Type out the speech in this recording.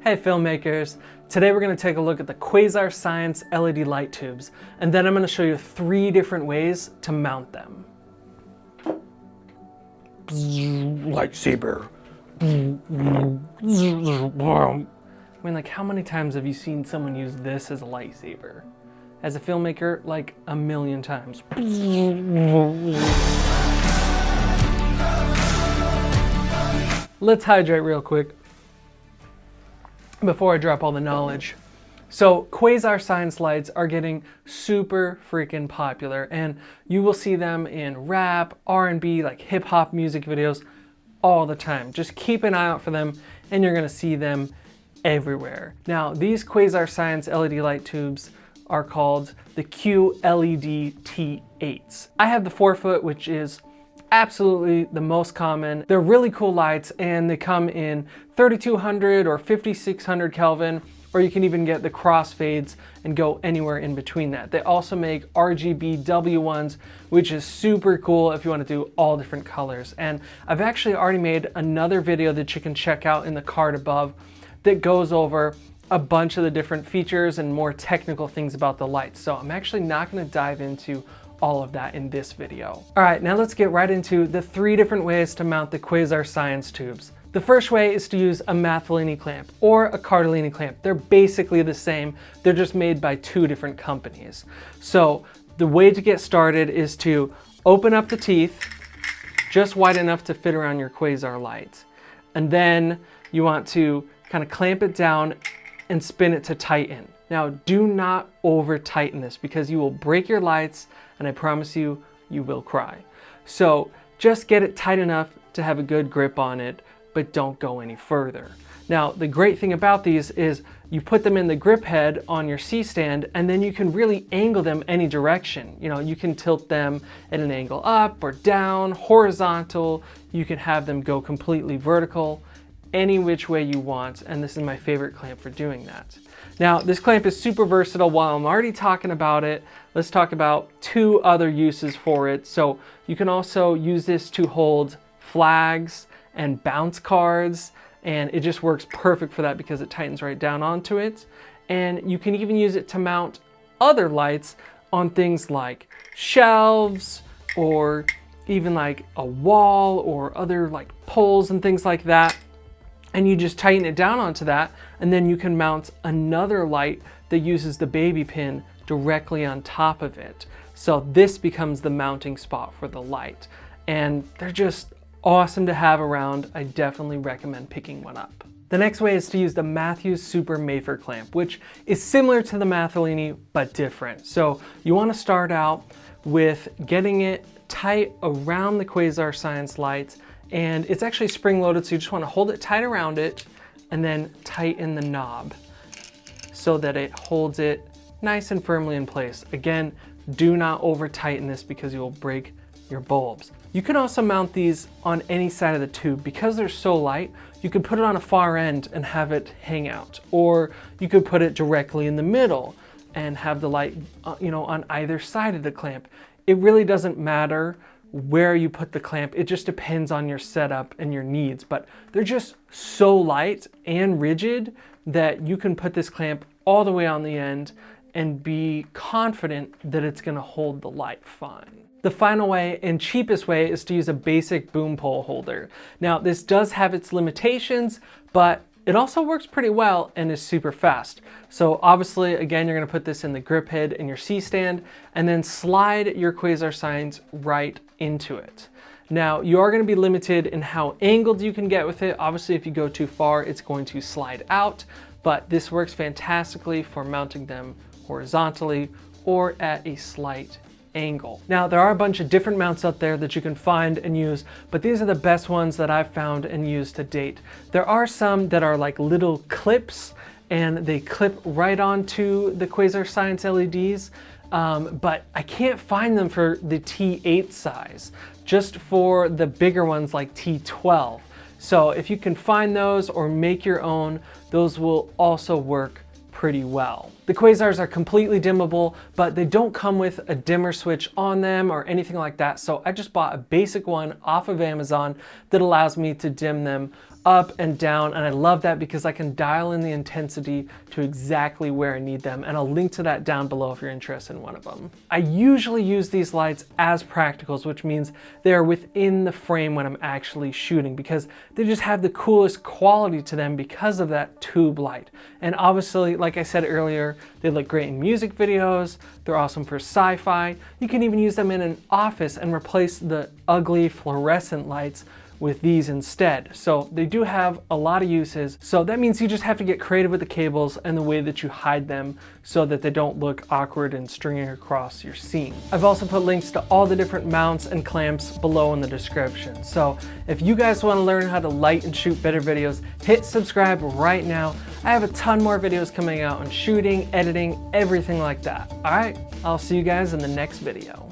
Hey filmmakers, today we're going to take a look at the Quasar Science LED light tubes, and then I'm going to show you 3 different ways to mount them. Lightsaber. I mean, like, how many times have you seen someone use this as a lightsaber? As a filmmaker, like a million times. Let's hydrate real quick before I drop all the knowledge. So Quasar Science lights are getting super freaking popular, and you will see them in rap, R&B, like hip hop music videos all the time. Just keep an eye out for them and you're gonna see them everywhere. Now, these Quasar Science LED light tubes are called the QLED T8s. I have the 4-foot, which is absolutely the most common. They're really cool lights, and they come in 3200 or 5600 Kelvin, or you can even get the crossfades and go anywhere in between that. They also make RGB W1s, which is super cool if you want to do all different colors. And I've actually already made another video that you can check out in the card above that goes over a bunch of the different features and more technical things about the lights. So I'm actually not going to dive into all of that in this video. All right, now let's get right into the 3 different ways to mount the Quasar Science tubes. The first way is to use a Mayfair clamp or a Cardellini clamp. They're basically the same. They're just made by 2 different companies. So the way to get started is to open up the teeth just wide enough to fit around your Quasar light. And then you want to kind of clamp it down and spin it to tighten. Now, do not over tighten this because you will break your lights, and I promise you, you will cry. So just get it tight enough to have a good grip on it, but don't go any further. Now, the great thing about these is you put them in the grip head on your C-stand, and then you can really angle them any direction. You know, you can tilt them at an angle up or down, horizontal. You can have them go completely vertical, any which way you want, and this is my favorite clamp for doing that. Now, this clamp is super versatile. While I'm already talking about it, let's talk about 2 other uses for it. So you can also use this to hold flags and bounce cards, and it just works perfect for that because it tightens right down onto it. And you can even use it to mount other lights on things like shelves or even like a wall or other like poles and things like that. And you just tighten it down onto that, and then you can mount another light that uses the baby pin directly on top of it. So this becomes the mounting spot for the light. And they're just awesome to have around. I definitely recommend picking one up. The next way is to use the Matthews Super Mayfair clamp, which is similar to the Mayfair but different. So you want to start out with getting it tight around the Quasar Science light. And it's actually spring-loaded, so you just want to hold it tight around it and then tighten the knob so that it holds it nice and firmly in place. Again, do not over-tighten this because you will break your bulbs. You can also mount these on any side of the tube. Because they're so light, you could put it on a far end and have it hang out. Or you could put it directly in the middle and have the light on either side of the clamp. It really doesn't matter where you put the clamp. It just depends on your setup and your needs, but they're just so light and rigid that you can put this clamp all the way on the end and be confident that it's going to hold the light fine. The final way and cheapest way is to use a basic boom pole holder. Now, this does have its limitations, but it also works pretty well and is super fast. So obviously, again, you're going to put this in the grip head in your C-stand and then slide your Quasar Science right into it. Now, you are going to be limited in how angled you can get with it. Obviously, if you go too far, it's going to slide out, but this works fantastically for mounting them horizontally or at a slight angle. Now, there are a bunch of different mounts out there that you can find and use, but these are the best ones that I've found and used to date. There are some that are like little clips and they clip right onto the Quasar Science LEDs, but I can't find them for the T8 size, just for the bigger ones like T12. So if you can find those or make your own, those will also work pretty well. The Quasars are completely dimmable, but they don't come with a dimmer switch on them or anything like that. So I just bought a basic one off of Amazon that allows me to dim them up and down, and I love that because I can dial in the intensity to exactly where I need them, and I'll link to that down below if you're interested in one of them. I usually use these lights as practicals, which means they are within the frame when I'm actually shooting, because they just have the coolest quality to them because of that tube light. And obviously, like I said earlier, they look great in music videos, they're awesome for sci-fi. You can even use them in an office and replace the ugly fluorescent lights with these instead. So they do have a lot of uses. So that means you just have to get creative with the cables and the way that you hide them so that they don't look awkward and stringing across your scene. I've also put links to all the different mounts and clamps below in the description. So if you guys want to learn how to light and shoot better videos, hit subscribe right now. I have a ton more videos coming out on shooting, editing, everything like that. All right, I'll see you guys in the next video.